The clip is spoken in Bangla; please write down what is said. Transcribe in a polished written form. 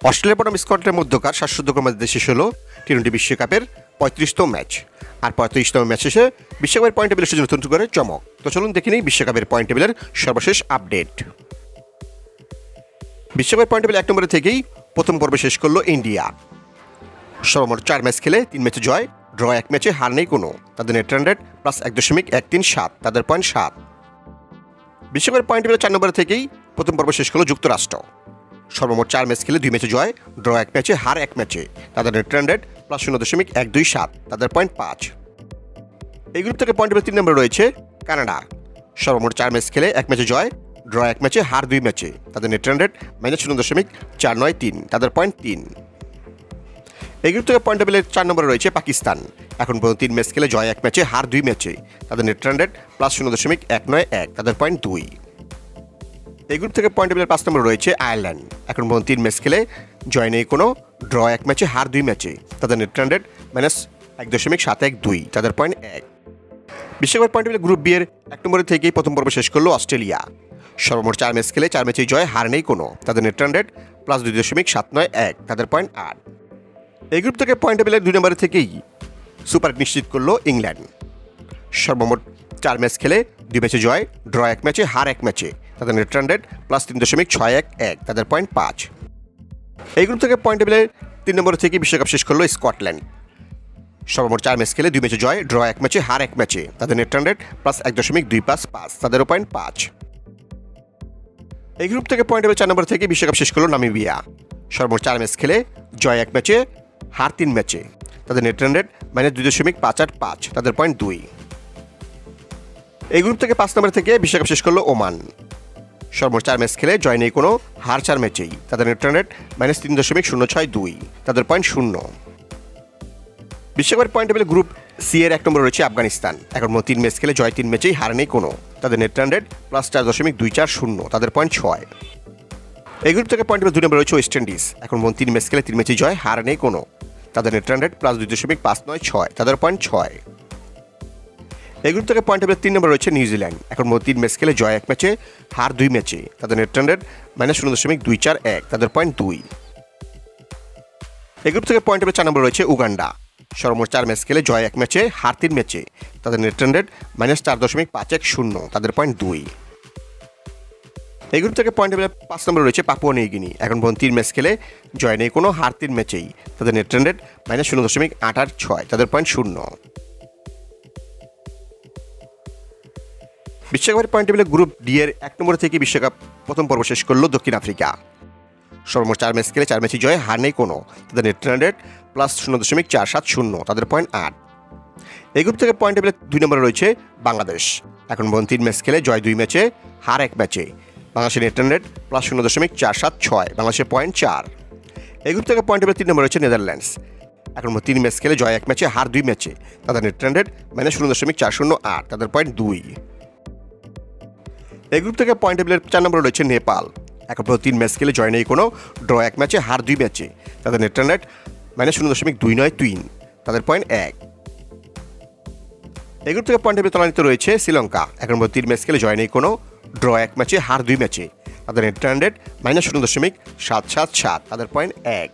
অস্ট্রেলিয়া বনাম স্কটল্যান্ডের মধ্যকার শ্বাসরুদ্ধকর ম্যাচ শেষ হলো টি-20 বিশ্বকাপের 35তম ম্যাচ। আর 35তম ম্যাচ শেষে বিশ্বকাপের পয়েন্ট টেবিলের জন্য নতুন করে চমক। তো চলুন দেখে নিই বিশ্বকাপের পয়েন্ট টেবিলের সর্বশেষ আপডেট। বিশ্বকাপের পয়েন্ট টেবিল 1 নম্বরে থেকেই প্রথম পর্বে শেষ করলো ইন্ডিয়া। সর্বমোট 4 ম্যাচ খেলে 3 ম্যাচে জয়, ড্র 1 ম্যাচে, হার নেই কোনো। তাদের নেট রান রেট +1.137, তাদের পয়েন্ট 7। বিশ্বকাপের পয়েন্ট টেবিলের 4 নম্বরে থেকেই প্রথম পর্ব শেষ করলো যুক্তরাষ্ট্র। সর্বমোট 4 ম্যাচ খেলে 2 ম্যাচে জয়, ড্র 1 ম্যাচে, হার 1 ম্যাচে। তাদের নেট রান রেট +0.127, তাদের পয়েন্ট 5। এই গ্রুপ থেকে পয়েন্ট টেবিল 3 নম্বরে রয়েছে কানাডা। সর্বমোট 4 ম্যাচ খেলে 1 ম্যাচে জয়, ড্র 1 ম্যাচে, হার 2 ম্যাচে। তাদের নেট রান রেট -0.493, তাদের পয়েন্ট 3। এই গ্রুপ থেকে পয়েন্ট টেবিলের 4 নম্বরে রয়েছে পাকিস্তান। এখন পর্যন্ত 3 ম্যাচ খেলে জয় 1 ম্যাচে, হার 2 ম্যাচে। তাদের নেট রান রেট +0.191, তাদের পয়েন্ট 2। এই গ্রুপ থেকে পয়েন্ট টেবিলের 5 নম্বরে রয়েছে আয়ারল্যান্ড। এখন পর্যন্ত 3 ম্যাচ খেলে জয় নেই কোনো, ড্র 1 ম্যাচে, হার 2 ম্যাচে। তাদের নেট রান রেট -1.712, তাদের পয়েন্ট 1। বিশ্বকাপের পয়েন্ট টেবিলের গ্রুপ বি এর 1 নম্বরে থেকেই প্রথম পর্ব শেষ করলো অস্ট্রেলিয়া। সর্বমোট 4 ম্যাচ খেলে 4 ম্যাচেই জয়, হার নেই কোনো। তাদের নেট রান রেট +2.791, তাদের পয়েন্ট 8। এই গ্রুপ থেকে পয়েন্ট টেবিলের 2 নম্বরে থেকেই সুপার নিশ্চিত করলো ইংল্যান্ড। সর্বমোট 4 ম্যাচ খেলে 2 ম্যাচে জয়, ড্র 1 ম্যাচে, হার 1 ম্যাচে। তাদের নেট রান রেট +3.611, তাদের পয়েন্ট 5। এই গ্রুপ থেকে পয়েন্ট টেবিলের 3 নম্বরে থেকে বিশ্বকাপ শেষ করলো স্কটল্যান্ড। সর্বমোট 4 ম্যাচ খেলে 2 ম্যাচে জয়, ড্র 1 ম্যাচে, হার 1 ম্যাচে। তাদের নেট রান রেট +1.255, তাদেরও পয়েন্ট 5। এই গ্রুপ থেকে পয়েন্ট টেবিল 4 নম্বর থেকে বিশ্বকাপ শেষ করলো নামিবিয়া। সর্বমোট 4 ম্যাচ খেলে জয় 1 ম্যাচে, হার 3 ম্যাচে। তাদের নেট রান রেট -2.585, তাদের পয়েন্ট 2। এই গ্রুপ থেকে 5 নম্বর থেকে বিশ্বকাপ শেষ করলো ওমান। সর্বমোট 4 ম্যাচ খেলে জয় নেই কোনো, হার 4 ম্যাচেই। তাদের নেট রান রেট -3.062, তাদের পয়েন্ট 0। বিশ্বকাপের পয়েন্ট টেবিল গ্রুপ সি এর 1 নম্বরে রয়েছে আফগানিস্তান। এখন 3 ম্যাচ খেলে জয় 3 ম্যাচেই, হার নেই কোনো। তাদের নেট রান রেট +4.240, তাদের পয়েন্ট 6। এই গ্রুপ থেকে পয়েন্ট টেবিল 2 নম্বরে রয়েছে ওয়েস্ট ইন্ডিজ। এখন 3 ম্যাচ খেলে 3 ম্যাচেই জয়, হার নেই কোনো। তাদের নেট রান রেট +2.596, তাদের পয়েন্ট 6। এই গ্রুপ থেকে পয়েন্ট টেবিল 3 নম্বরে রয়েছে নিউজিল্যান্ড। এখন 3 ম্যাচ খেলে জয় 1 ম্যাচে, হার 2 ম্যাচে। তাদের নেট রান রেট -0.241, তাদের পয়েন্ট 2। এই গ্রুপ থেকে পয়েন্ট টেবিল 4 নম্বরে রয়েছে উগান্ডা। সর্বমোট 4 ম্যাচ খেলে জয় 1 ম্যাচে, হার 3 ম্যাচে। তাদের নেট রান রেট -4.510, তাদের পয়েন্ট 2। এই গ্রুপ থেকে পয়েন্ট টেবিলের 5 নম্বরে রয়েছে পাপুয়া নিউ গিনি। এখন 3 ম্যাচ খেলে জয় নেই কোনো, হার 3 ম্যাচেই। তাদের নেট রান রেট -0.886, তাদের পয়েন্ট 0। বিশ্বকাপের পয়েন্ট টেবিলে গ্রুপ ডি এর 1 নম্বর থেকে বিশ্বকাপ প্রথম পর্ব শেষ করলো দক্ষিণ আফ্রিকা। সর্বমোট 4 ম্যাচ খেলে 4 ম্যাচেই জয়, হার নেই কোনো। তাদের নেট রান রেট +0.470, তাদের পয়েন্ট 8। এই গ্রুপ থেকে পয়েন্ট টেবিলে 2 নম্বরে রয়েছে বাংলাদেশ। এখন 3 ম্যাচ খেলে জয় 2 ম্যাচে, হার 1 ম্যাচে। বাংলাদেশের নেট রান রেট +0.476, বাংলাদেশের পয়েন্ট 4। এই গ্রুপ থেকে পয়েন্ট টেবিলে 3 নম্বরে রয়েছে নেদারল্যান্ডস। এখন 3 ম্যাচ খেলে জয় 1 ম্যাচে, হার 2 ম্যাচে। তাদের নেট রান রেট -0.408, তাদের পয়েন্ট 2। এই গ্রুপ থেকে পয়েন্ট টেবিলের 4 নম্বরে রয়েছে নেপাল। এখন 3 ম্যাচ খেলে জয় নেই কোনো, ড্র 1 ম্যাচে, হার 2 ম্যাচে। তাদের নেট রান রেট -0.293, তাদের পয়েন্ট 1। এই গ্রুপ থেকে পয়েন্ট টেবিল তলানিতে রয়েছে শ্রীলঙ্কা। এখন 3 ম্যাচ খেলে জয় নেই কোনো, ড্র 1 ম্যাচে, হার 2 ম্যাচে। তাদের নেট রান রেট -0.777, তাদের পয়েন্ট 1।